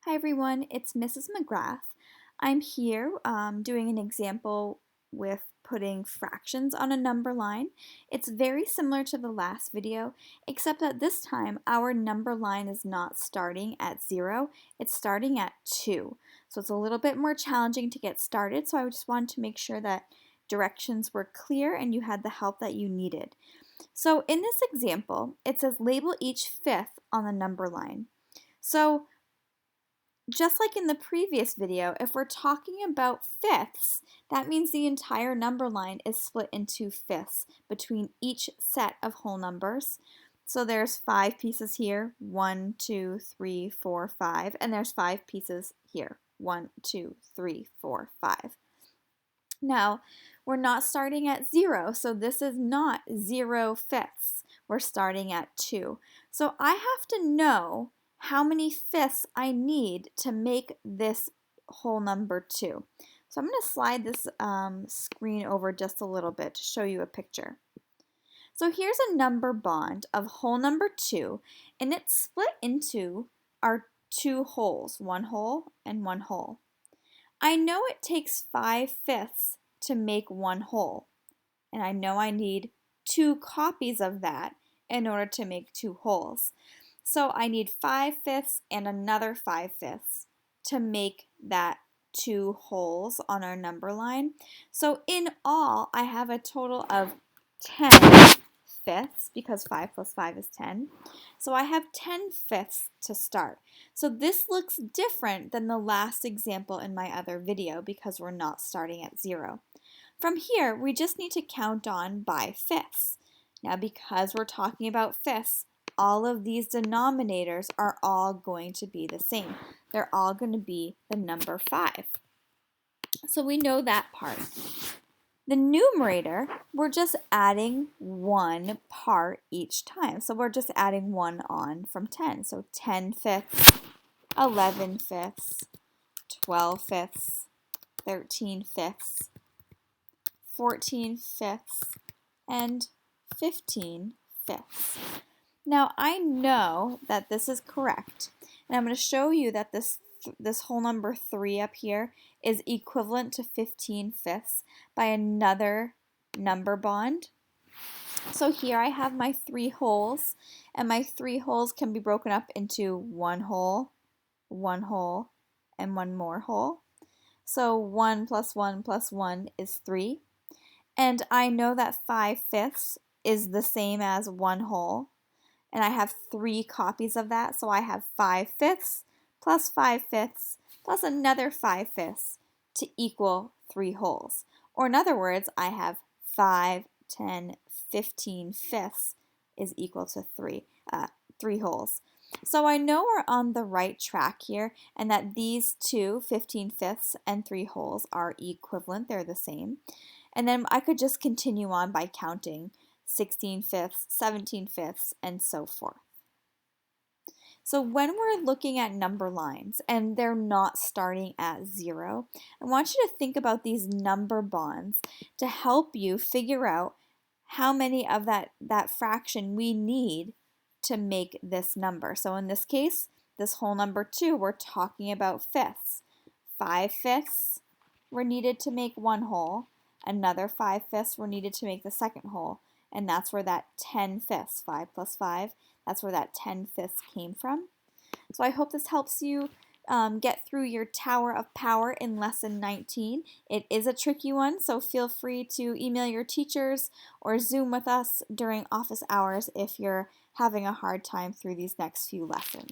Hi everyone, it's Mrs. McGrath. I'm here doing an example with putting fractions on a number line. It's very similar to the last video, except that this time our number line is not starting at 0, it's starting at 2. So it's a little bit more challenging to get started, so I just wanted to make sure that directions were clear and you had the help that you needed. So in this example, it says label each fifth on the number line. So just like in the previous video, if we're talking about fifths, that means the entire number line is split into fifths between each set of whole numbers. So there's 5 pieces here, 1, 2, 3, 4, 5, and there's 5 pieces here, 1, 2, 3, 4, 5. Now, we're not starting at 0, so this is not 0 fifths. We're starting at 2. So I have to know how many fifths I need to make this whole number 2. So I'm going to slide this screen over just a little bit to show you a picture. So here's a number bond of whole number 2, and it's split into our 2 wholes, 1 whole and 1 whole. I know it takes 5 fifths to make 1 whole, and I know I need 2 copies of that in order to make 2 wholes. So I need 5 fifths and another 5 fifths to make that 2 wholes on our number line. So in all, I have a total of 10 fifths because 5 plus 5 is 10. So I have 10 fifths to start. So this looks different than the last example in my other video because we're not starting at 0. From here, we just need to count on by fifths. Now because we're talking about fifths, all of these denominators are all going to be the same. They're all going to be the number 5. So we know that part. The numerator, we're just adding 1 part each time. So we're just adding 1 on from 10. So 10 fifths, 11 fifths, 12 fifths, 13 fifths, 14 fifths, and 15 fifths. Now I know that this is correct, and I'm going to show you that this whole number 3 up here is equivalent to 15 fifths by another number bond. So here I have my 3 wholes, and my 3 wholes can be broken up into 1 whole, 1 whole, and 1 more whole. So 1 plus 1 plus 1 is 3. And I know that 5 fifths is the same as 1 whole. And I have 3 copies of that, so I have 5 fifths plus 5 fifths plus another 5 fifths to equal 3 wholes. Or in other words, I have 5, 10, 15 fifths is equal to 3 wholes. So I know we're on the right track here and that these two, 15 fifths and 3 wholes, are equivalent, they're the same. And then I could just continue on by counting 16 fifths, 17 fifths, and so forth. So when we're looking at number lines and they're not starting at 0, I want you to think about these number bonds to help you figure out how many of that fraction we need to make this number. So in this case, this whole number 2, we're talking about fifths. 5 fifths were needed to make 1 whole. Another 5 fifths were needed to make the second whole. And that's where that 10 fifths, 5 plus 5, that's where that 10 fifths came from. So I hope this helps you get through your Tower of Power in Lesson 19. It is a tricky one, so feel free to email your teachers or Zoom with us during office hours if you're having a hard time through these next few lessons.